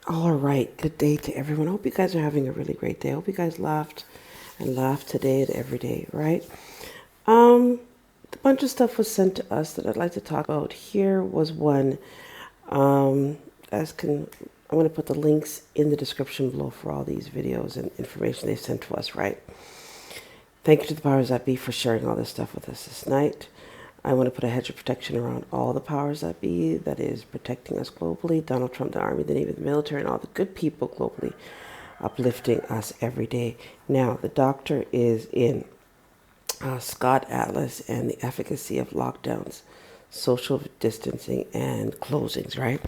All right, good day to everyone. I hope you guys are having a really great day. I hope you guys laughed and laughed today and every day, right? A bunch of stuff was sent to us that I'd like to talk about. Here was one. I'm going to put the links in the description below for all these videos and information they sent to us, right? Thank you to the powers that be for sharing all this stuff with us this night. I want to put a hedge of protection around all the powers that be that is protecting us globally. Donald Trump, the Army, the Navy, the military, and all the good people globally uplifting us every day. Now, the doctor is in Scott Atlas and the efficacy of lockdowns, social distancing, and closings, right?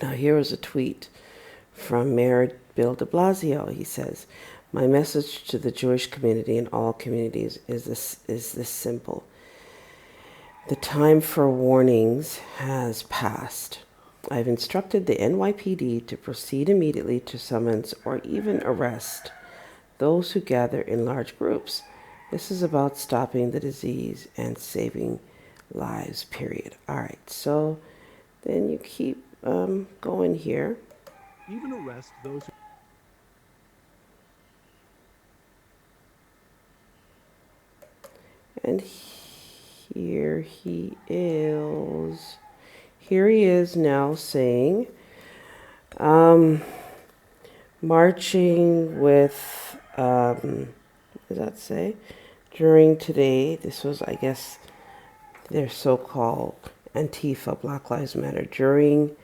Now, here is a tweet from Mayor Bill de Blasio. He says, "My message to the Jewish community and all communities is this simple. The time for warnings has passed. I've instructed the NYPD to proceed immediately to summons or even arrest those who gather in large groups. This is about stopping the disease and saving lives, period." All right, so then you keep going here. Even arrest those who... And here he is. Here he is now saying, marching with, what does that say? During today, this was, I guess, their so-called Antifa, Black Lives Matter. During,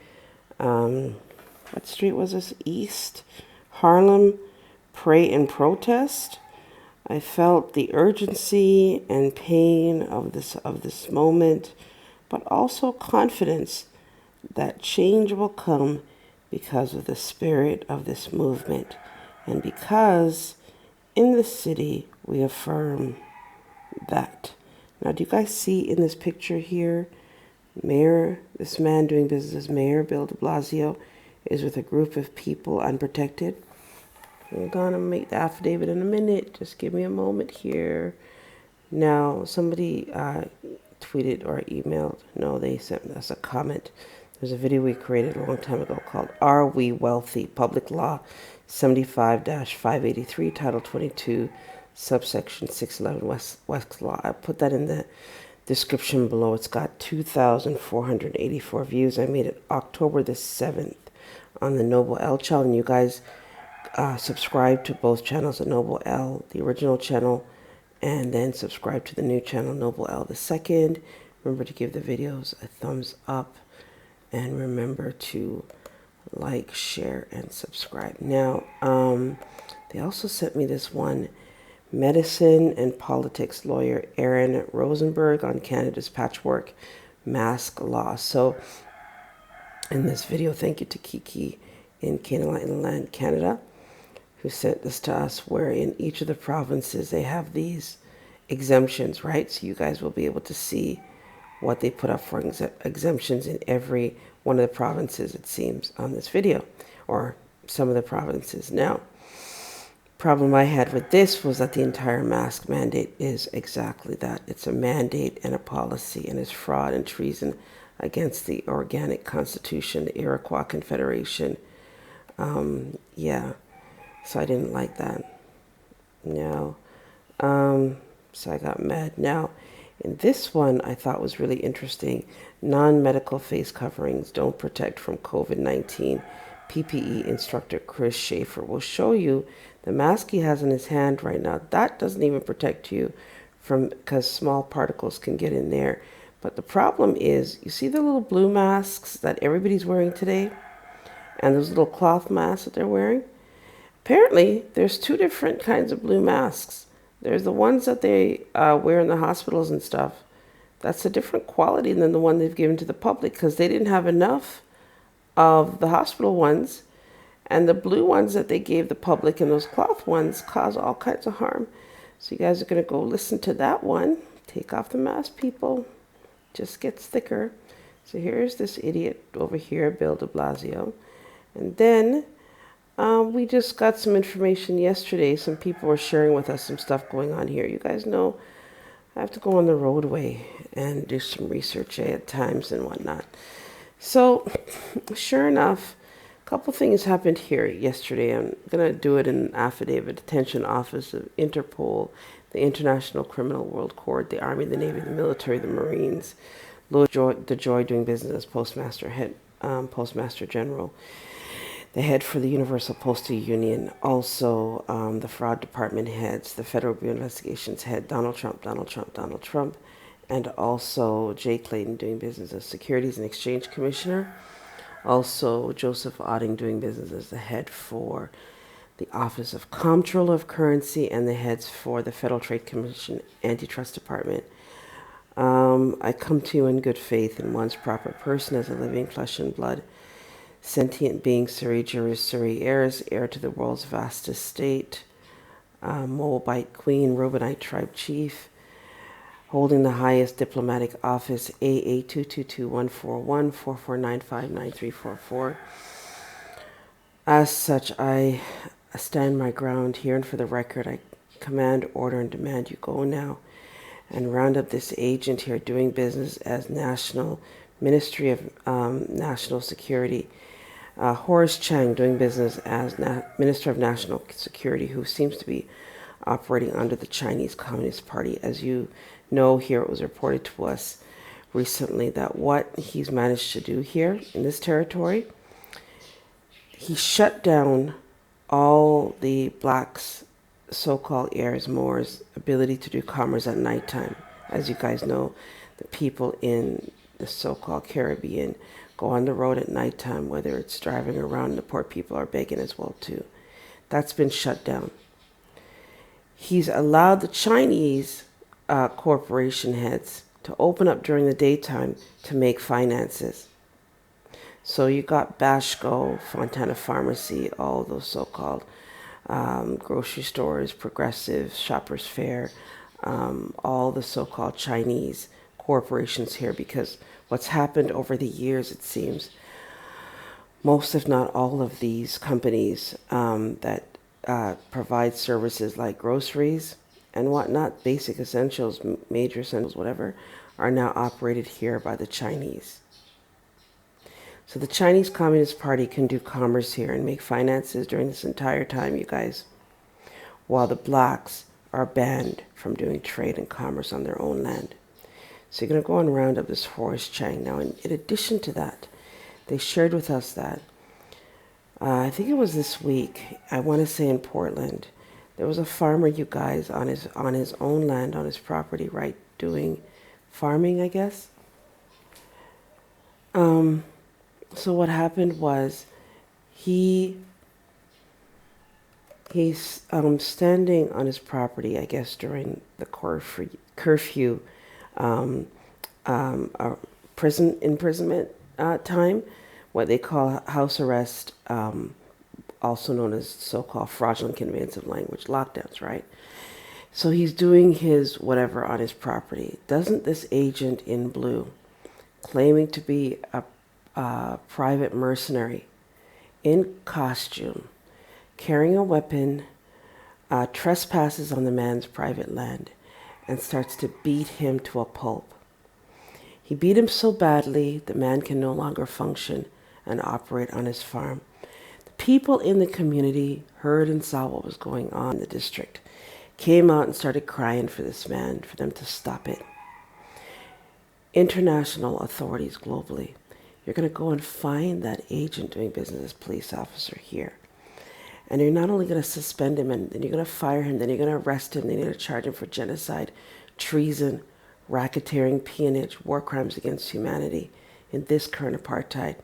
what street was this? East Harlem, pray and protest. I felt the urgency and pain of this moment, but also confidence that change will come because of the spirit of this movement, and because in the city we affirm that. Now, do you guys see in this picture here, this man doing business as Mayor Bill de Blasio is with a group of people unprotected? I'm gonna make the affidavit in a minute. Just give me a moment here. Now, somebody tweeted or emailed. No, they sent us a comment. There's a video we created a long time ago called "Are We Wealthy?" Public Law 75-583, Title 22, subsection 611, Wex Law. I put that in the description below. It's got 2,484 views. I made it October the 7th on the Noble L channel. And you guys subscribe to both channels, the Noble L, the original channel, and then subscribe to the new channel, Noble L the second. Remember to give the videos a thumbs up, and remember to like, share, and subscribe. Now, they also sent me this one, medicine and politics lawyer Aaron Rosenberg on Canada's patchwork mask law. So in this video, thank you to Kiki in Canada, Canada, who sent this to us, where in each of the provinces they have these exemptions, right? So you guys will be able to see what they put up for exemptions in every one of the provinces, it seems, on this video, or some of the provinces. Now, problem I had with this was that the entire mask mandate is exactly that. It's a mandate and a policy, and it's fraud and treason against the organic constitution, the Iroquois Confederation. Yeah, so I didn't like that. No. So I got mad. Now, in this one, I thought was really interesting. Non-medical face coverings don't protect from COVID-19. PPE instructor Chris Schaefer will show you the mask he has in his hand right now. That doesn't even protect you from, because small particles can get in there. But the problem is, you see the little blue masks that everybody's wearing today? And those little cloth masks that they're wearing? Apparently, there's two different kinds of blue masks. There's the ones that they wear in the hospitals and stuff. That's a different quality than the one they've given to the public, because they didn't have enough of the hospital ones. And the blue ones that they gave the public and those cloth ones cause all kinds of harm. So you guys are going to go listen to that one. Take off the mask, people. Just gets thicker. So here's this idiot over here, Bill de Blasio. And then we just got some information yesterday. Some people were sharing with us some stuff going on here. You guys know I have to go on the roadway and do some research at times and whatnot. So sure enough, a couple things happened here yesterday. I'm going to do it in an affidavit. Detention Office of Interpol, the International Criminal World Court, the Army, the Navy, the military, the Marines, the Joy doing business as Postmaster General, the head for the Universal Postal Union, also the fraud department heads, the Federal Bureau of Investigations head, Donald Trump, and also Jay Clayton doing business as Securities and Exchange Commissioner. Also, Joseph Otting doing business as the head for the Office of Comptroller of Currency and the heads for the Federal Trade Commission Antitrust Department. I come to you in good faith in one's proper person as a living flesh and blood, sentient being, Suri Juris Suri heirs, heir to the world's vast estate, Moabite queen, Reubenite tribe chief, holding the highest diplomatic office, AA 222-141-4495-9344. As such, I stand my ground here, and for the record, I command, order, and demand you go now and round up this agent here doing business as National Ministry of National Security, Horace Chang doing business as Minister of National Security, who seems to be operating under the Chinese Communist Party. As you know, here it was reported to us recently that what he's managed to do here in this territory, he shut down all the blacks, so-called heirs, Moors' ability to do commerce at nighttime. As you guys know, the people in the so-called Caribbean go on the road at nighttime, whether it's driving around, the poor people are begging as well too. That's been shut down. He's allowed the Chinese corporation heads to open up during the daytime to make finances. So you got Bashco, Fontana Pharmacy, all those so-called grocery stores, Progressive, Shoppers Fair, all the so-called Chinese corporations here, because what's happened over the years, it seems, most if not all of these companies that provide services like groceries and whatnot, basic essentials, major essentials, whatever, are now operated here by the Chinese. So the Chinese Communist Party can do commerce here and make finances during this entire time, you guys, while the blacks are banned from doing trade and commerce on their own land. So you're going to go and round up this Horace Chang. Now, in addition to that, they shared with us that, I think it was this week, I want to say in Portland, there was a farmer, you guys, on his own land, on his property, right, doing farming, I guess. So what happened was he's standing on his property, I guess, during the curfew prison imprisonment time, what they call house arrest, also known as so-called fraudulent conveyance of language, lockdowns, right? So he's doing his whatever on his property. Doesn't this agent in blue, claiming to be a private mercenary in costume, carrying a weapon, trespasses on the man's private land and starts to beat him to a pulp. He beat him so badly the man can no longer function and operate on his farm. The people in the community heard and saw what was going on in the district, came out and started crying for this man, for them to stop it. International authorities globally, you're going to go and find that agent doing business as police officer here. And you're not only going to suspend him, and then you're going to fire him, then you're going to arrest him, then you're going to charge him for genocide, treason, racketeering, peonage, war crimes against humanity in this current apartheid.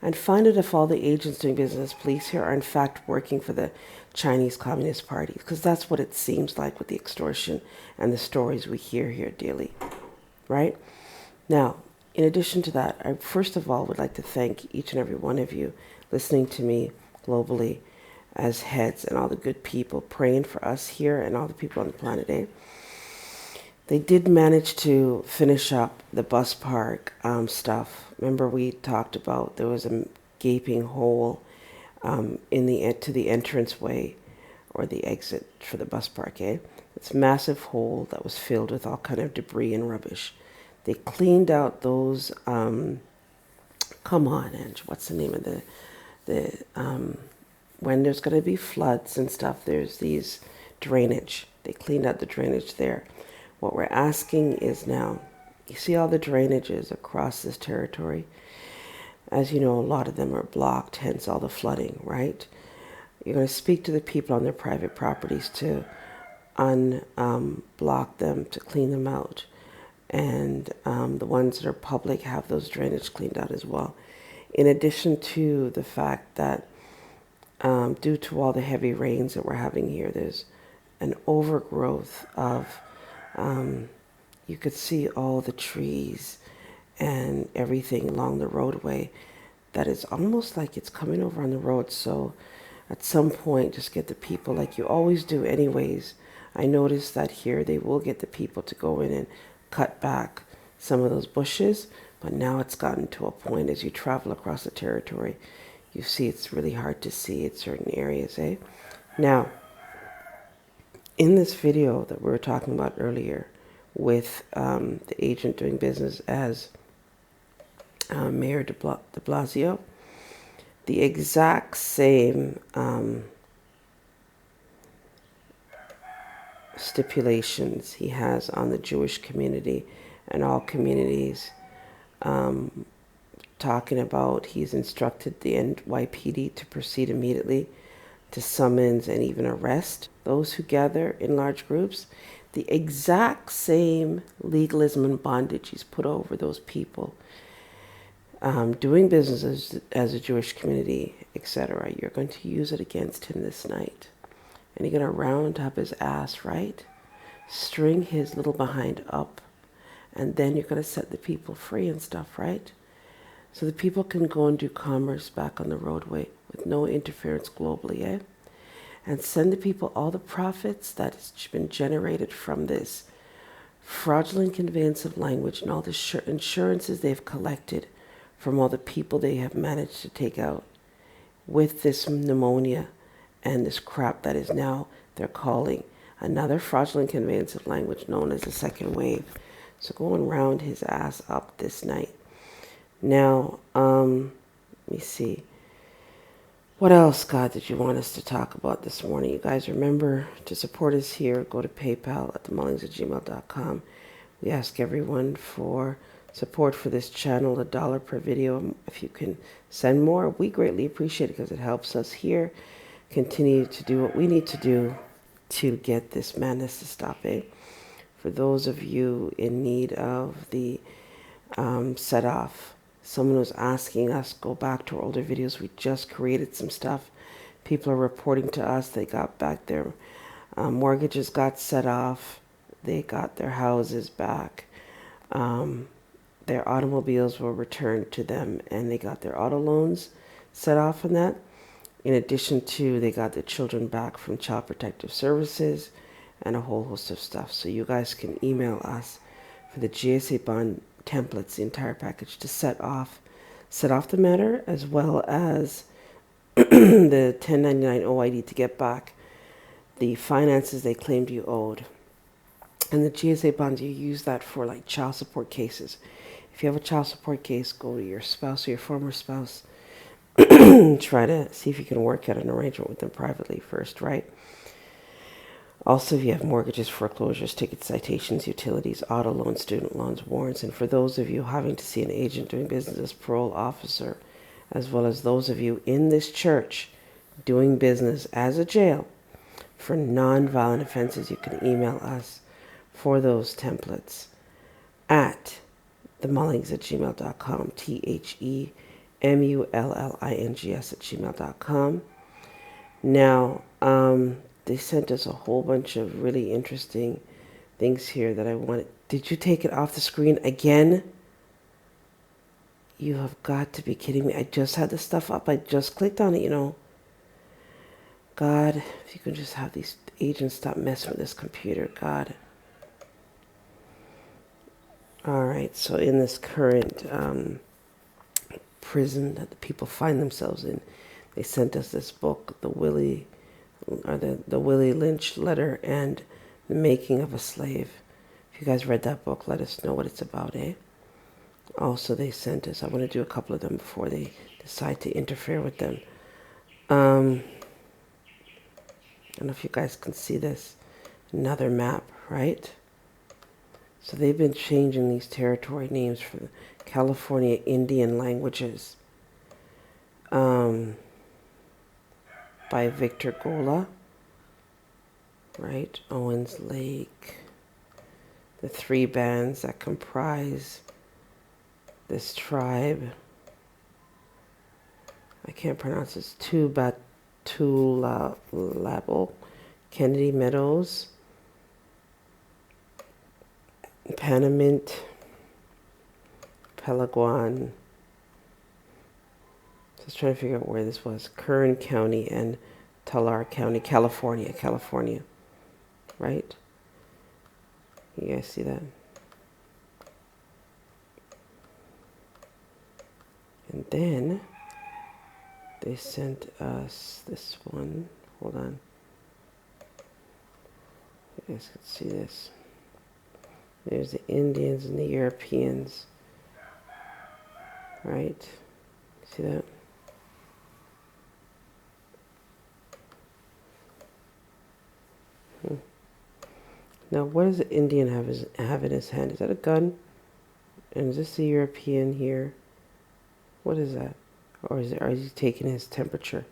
And find out if all the agents doing business as police here are in fact working for the Chinese Communist Party, because that's what it seems like with the extortion and the stories we hear here daily, right? Now, in addition to that, I first of all would like to thank each and every one of you listening to me globally as heads and all the good people praying for us here and all the people on the planet A. They did manage to finish up the bus park stuff. Remember we talked about there was a gaping hole to the entranceway or the exit for the bus park, eh? It's a massive hole that was filled with all kind of debris and rubbish. They cleaned out those, come on, Ange, what's the name of when there's going to be floods and stuff, there's these drainage. They cleaned out the drainage there. What we're asking is now, you see all the drainages across this territory? As you know, a lot of them are blocked, hence all the flooding, right? You're going to speak to the people on their private properties to unblock them, to clean them out. And the ones that are public have those drainage cleaned out as well. In addition to the fact that due to all the heavy rains that we're having here, there's an overgrowth of, you could see all the trees and everything along the roadway that is almost like it's coming over on the road. So at some point, just get the people, like you always do anyways. I noticed that here they will get the people to go in and cut back some of those bushes, but now it's gotten to a point as you travel across the territory, you see it's really hard to see at certain areas, eh? Now, in this video that we were talking about earlier with the agent doing business as Mayor de Blasio, the exact same stipulations he has on the Jewish community and all communities, talking about he's instructed the NYPD to proceed immediately to summons and even arrest those who gather in large groups. The exact same legalism and bondage he's put over those people doing business as a Jewish community, etc. You're going to use it against him this night. And you're going to round up his ass, right? String his little behind up. And then you're going to set the people free and stuff, right? So the people can go and do commerce back on the roadway with no interference globally, eh? And send the people all the profits that has been generated from this fraudulent conveyance of language and all the insurances they've collected from all the people they have managed to take out with this pneumonia and this crap that is now, they're calling another fraudulent conveyance of language known as the second wave. So go and round his ass up this night. Now, let me see. What else, God, did you want us to talk about this morning? You guys remember to support us here. Go to PayPal at themullings@gmail.com. We ask everyone for support for this channel, $1 per video. If you can send more, we greatly appreciate it because it helps us here continue to do what we need to do to get this madness to stop, eh? For those of you in need of the set off, someone was asking us, go back to our older videos. We just created some stuff. People are reporting to us they got back their mortgages got set off. They got their houses back. Their automobiles were returned to them, and they got their auto loans set off on that. In addition to, they got their children back from Child Protective Services and a whole host of stuff. So you guys can email us for the GSA bond templates, the entire package, to set off the matter, as well as the 1099 OID to get back the finances they claimed you owed. And the GSA bonds, you use that for like child support cases. If you have a child support case, go to your spouse or your former spouse. Try to see if you can work out an arrangement with them privately first, right? Also, if you have mortgages, foreclosures, ticket citations, utilities, auto loans, student loans, warrants, and for those of you having to see an agent doing business as parole officer, as well as those of you in this church doing business as a jail for non-violent offenses, you can email us for those templates at themullings@gmail.com, TheMullings@gmail.com. Now, they sent us a whole bunch of really interesting things here that I wanted. Did you take it off the screen again? You have got to be kidding me. I just had the stuff up. I just clicked on it, you know. God, if you can just have these agents stop messing with this computer, God. All right, so in this current prison that the people find themselves in, they sent us this book, the Willie Lynch letter and the making of a slave. If you guys read that book, let us know what it's about, eh? Also, they sent us, I want to do a couple of them before they decide to interfere with them. I don't know if you guys can see this. Another map, right? So they've been changing these territory names for the California Indian languages by Victor Gola, right? Owens Lake. The three bands that comprise this tribe. I can't pronounce this. Tubatulabo, Kennedy Meadows, Panamint, Pelaguan. Just trying to figure out where this was. Kern County and Tulare County, California, right? You guys see that? And then they sent us this one. Hold on. You guys can see this. There's the Indians and the Europeans. Right? See that? Now, what does the Indian have in his hand? Is that a gun? And is this the European here? What is that? Or are you taking his temperature?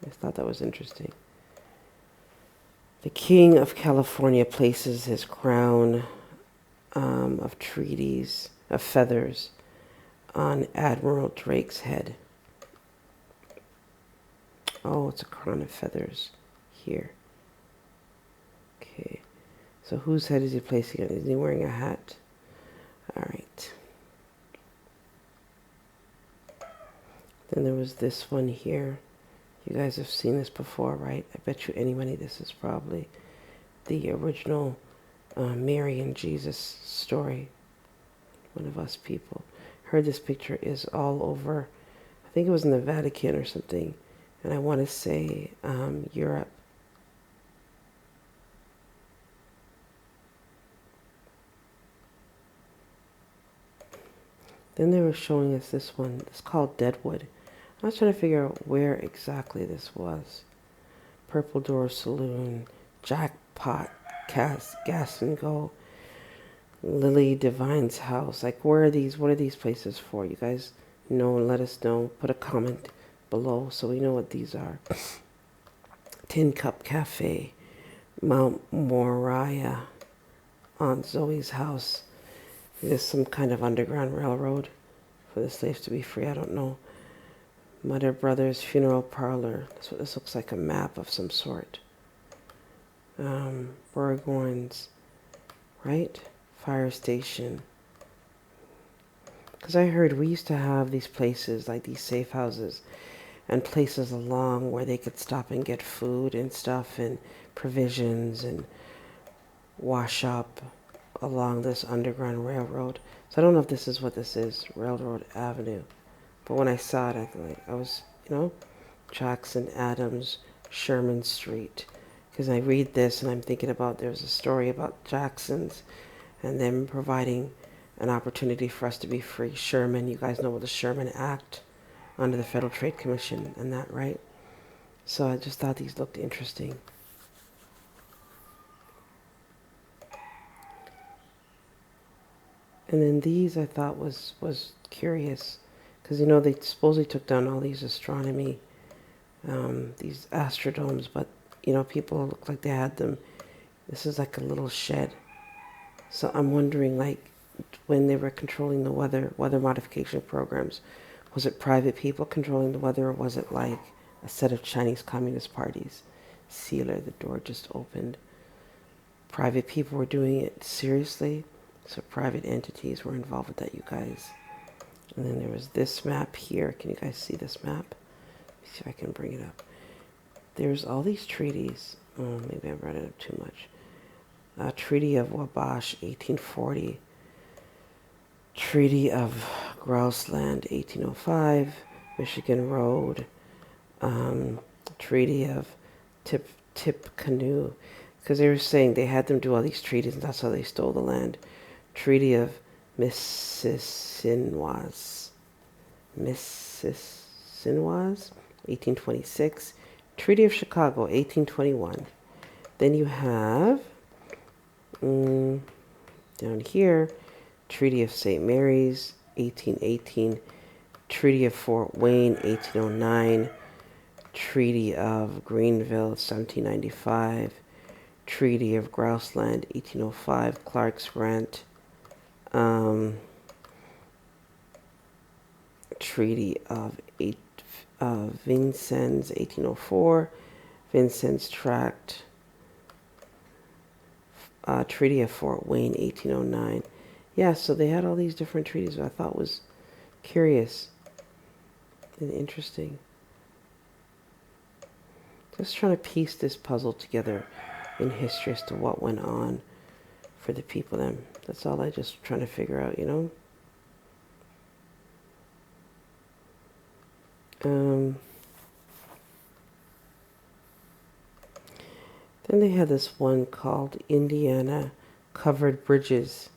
I thought that was interesting. The King of California places his crown of feathers on Admiral Drake's head. Oh, it's a crown of feathers here. Okay. So whose head is he placing on? Is he wearing a hat? All right. Then there was this one here. You guys have seen this before, right? I bet you any money this is probably the original Mary and Jesus story. One of us people. Heard this picture is all over, I think it was in the Vatican or something. And I want to say Europe. Then they were showing us this one. It's called Deadwood. I was trying to figure out where exactly this was. Purple Door Saloon, Jackpot, Gas and Go, Lily Divine's house. Like, where are these? What are these places for? You guys know and let us know. Put a comment below so we know what these are. Tin Cup Cafe, Mount Moriah, Aunt Zoe's house. There's some kind of underground railroad for the slaves to be free. I don't know. Mother Brothers Funeral Parlor. That's what this looks like, a map of some sort. Burgoyne's, right? Fire station. Because I heard we used to have these places, like these safe houses, and places along where they could stop and get food and stuff and provisions and wash up along this underground railroad. So I don't know if this is what this is, Railroad Avenue. But when I saw it, I was, Jackson, Adams, Sherman Street. Because I read this and I'm thinking about, there's a story about Jackson's and them providing an opportunity for us to be free. Sherman, you guys know what the Sherman Act under the Federal Trade Commission and that, right? So I just thought these looked interesting. And then these I thought was curious. Because, they supposedly took down all these astronomy, these astrodomes, but, people look like they had them. This is like a little shed. So I'm wondering, like, when they were controlling the weather modification programs, was it private people controlling the weather, or was it like a set of Chinese Communist parties? Sealer, the door just opened. Private people were doing it seriously, so private entities were involved with that, you guys. And then there was this map here. Can you guys see this map? Let me see if I can bring it up. There's all these treaties. Oh, maybe I brought it up too much. Treaty of Wabash, 1840. Treaty of Grouseland, 1805. Michigan Road. Treaty of Tippecanoe. Because they were saying they had them do all these treaties, and that's how they stole the land. Treaty of Mississinois, 1826. Treaty of Chicago, 1821. Then you have, down here, Treaty of St. Mary's, 1818. Treaty of Fort Wayne, 1809. Treaty of Greenville, 1795. Treaty of Grouseland, 1805. Clark's Grant. Treaty of Vincennes, 1804. Vincennes Tract. Treaty of Fort Wayne, 1809. Yeah, so they had all these different treaties, I thought was curious and interesting. Just trying to piece this puzzle together in history as to what went on for the people then. That's all I just trying to figure out, you know. Then they had this one called Indiana Covered Bridges.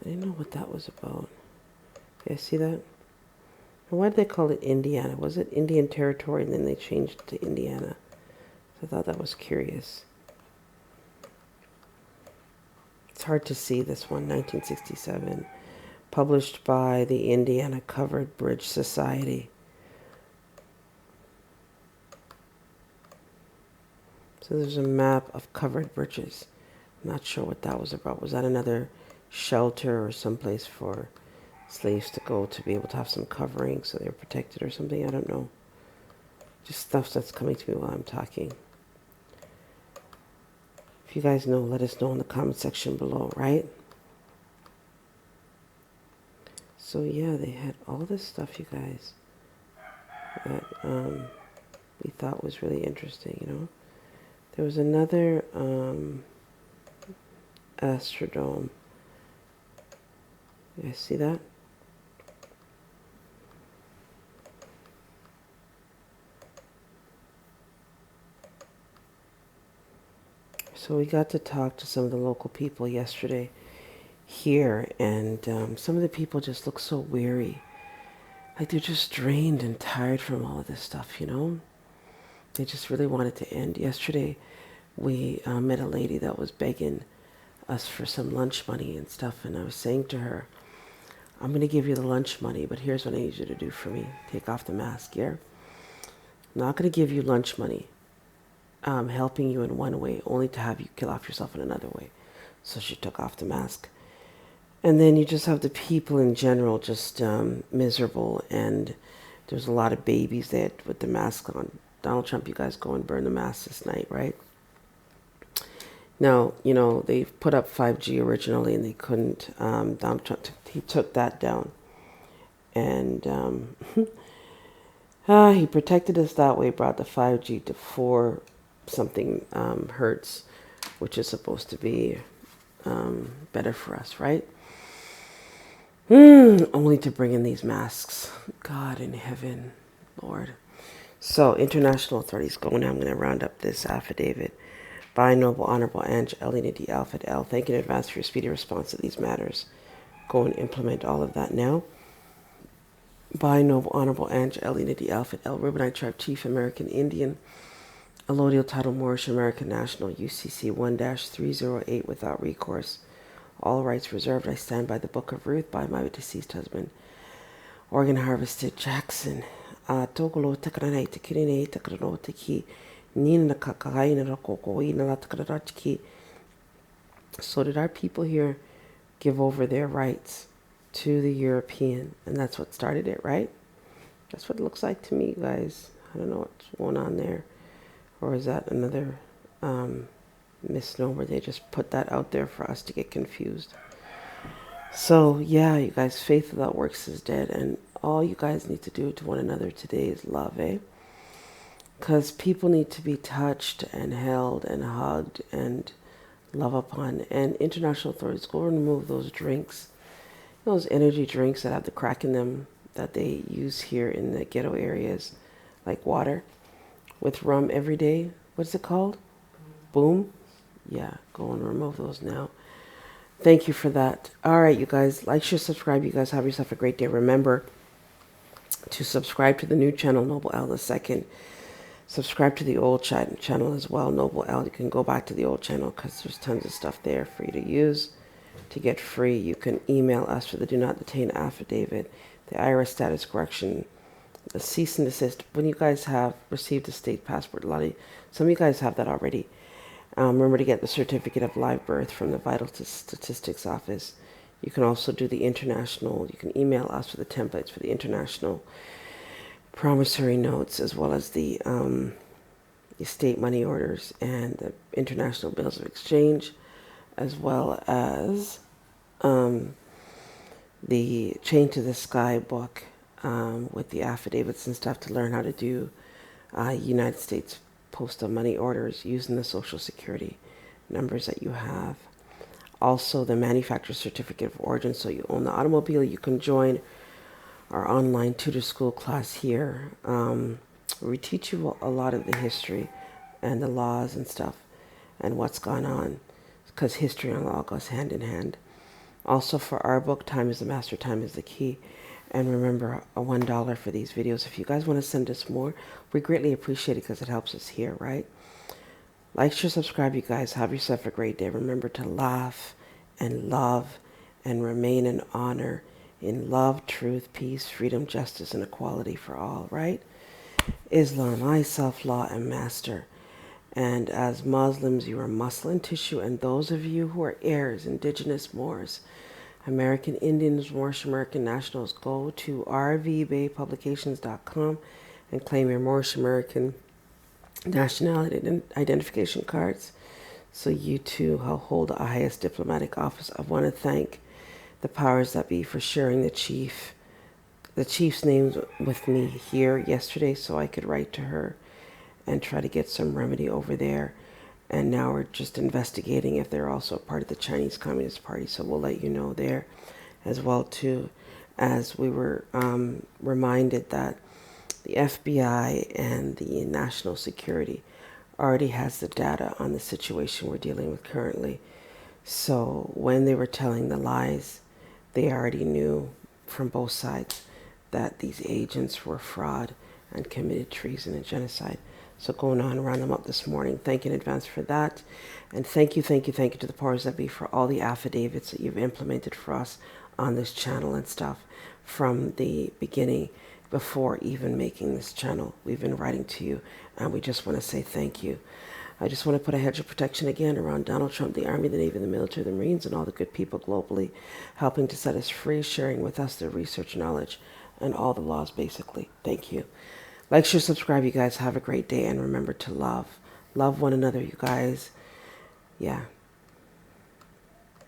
I didn't know what that was about. You guys see that? And why did they call it Indiana? Was it Indian Territory and then they changed it to Indiana? So I thought that was curious. It's hard to see this one, 1967. Published by the Indiana Covered Bridge Society. So there's a map of covered bridges. I'm not sure what that was about. Was that another shelter or someplace for slaves to go to be able to have some covering so they're protected or something? I don't know. Just stuff that's coming to me while I'm talking. If you guys know, let us know in the comment section below, right? So yeah, they had all this stuff, you guys, that we thought was really interesting, you know. There was another Astrodome. You guys see that? So we got to talk to some of the local people yesterday here, and some of the people just look so weary. Like they're just drained and tired from all of this stuff, you know? They just really want it to end. Yesterday, we met a lady that was begging us for some lunch money and stuff, and I was saying to her, I'm going to give you the lunch money, but here's what I need you to do for me. Take off the mask, yeah? I'm not going to give you lunch money. I'm helping you in one way, only to have you kill off yourself in another way. So she took off the mask. And then you just have the people in general just miserable, and there's a lot of babies there with the mask on. Donald Trump, you guys go and burn the mask this night, right? Now, you know, they put up 5G originally and they couldn't. Donald Trump, he took that down. And he protected us that way, brought the 5G to 4 something hertz, which is supposed to be better for us, right? Only to bring in these masks. God in heaven, Lord. So, international authorities go now. I'm going to round up this affidavit. By Noble Honorable Ange Elena D. Alfred L. Thank you in advance for your speedy response to these matters. Go and implement all of that now. By Noble Honorable Ange Elena D. Alfred L. Ribonite Tribe Chief American Indian. Allodial Title Moorish American National UCC 1-308 without recourse. All rights reserved. I stand by the Book of Ruth by my deceased husband. Organ Harvested Jackson. Togolo Takranai Takirine Takrano Taki Nina Kakaina Rakokoina Takrarachki. So did our people here give over their rights to the European? And that's what started it, right? That's what it looks like to me, guys. I don't know what's going on there. Or is that another misnomer? They just put that out there for us to get confused. So, yeah, you guys, faith without works is dead. And all you guys need to do to one another today is love, eh? Because people need to be touched and held and hugged and love upon. And international authorities, go and remove those drinks, those energy drinks that have the crack in them that they use here in the ghetto areas, like water with rum every day. What's it called? Boom? Yeah, go and remove those now. Thank you for that. All right, you guys, like, share, subscribe. You guys have yourself a great day. Remember, to subscribe to the new channel, Noble L II. Subscribe to the old channel as well, Noble L. You can go back to the old channel because there's tons of stuff there for you to use. To get free, you can email us for the do not detain affidavit, the IRS status correction, the cease and desist. When you guys have received a state passport, some of you guys have that already. Remember to get the certificate of live birth from the Vital Statistics Office. You can also do the international. You can email us for the templates for the international promissory notes, as well as the estate money orders and the international bills of exchange, as well as the Chain to the Sky book with the affidavits and stuff to learn how to do United States postal money orders using the Social Security numbers that you have. Also, the manufacturer's certificate of origin, so you own the automobile. You can join our online tutor school class here. We teach you a lot of the history and the laws and stuff and what's gone on, because history and law goes hand in hand. Also, for our book, Time is the Master, Time is the Key. And remember, a $1 for these videos. If you guys want to send us more, we greatly appreciate it because it helps us here, right? Like, share, subscribe, you guys. Have yourself a great day. Remember to laugh and love and remain in honor, in love, truth, peace, freedom, justice, and equality for all, right? Islam, I, self-law, am master. And as Muslims, you are muscle and tissue. And those of you who are heirs, indigenous Moors, American Indians, Moorish American nationals, go to rvbaypublications.com and claim your Moorish American nationality identification cards, so you too hold the highest diplomatic office. I want to thank the powers that be for sharing the chief's names with me here yesterday, so I could write to her and try to get some remedy over there. And now we're just investigating if they're also a part of the Chinese Communist Party, so we'll let you know there as well too. As we were reminded that the FBI and the National Security already has the data on the situation we're dealing with currently. So when they were telling the lies, they already knew from both sides that these agents were fraud and committed treason and genocide. So going on, round them up this morning. Thank you in advance for that. And thank you to the powers that be for all the affidavits that you've implemented for us on this channel and stuff from the beginning. Before even making this channel, we've been writing to you, and we just want to say thank you. I just want to put a hedge of protection again around Donald Trump, the Army, the Navy, the military, the Marines, and all the good people globally, helping to set us free, sharing with us their research knowledge and all the laws, basically. Thank you. Like, share, subscribe, you guys. Have a great day, and remember to love one another, you guys. Yeah.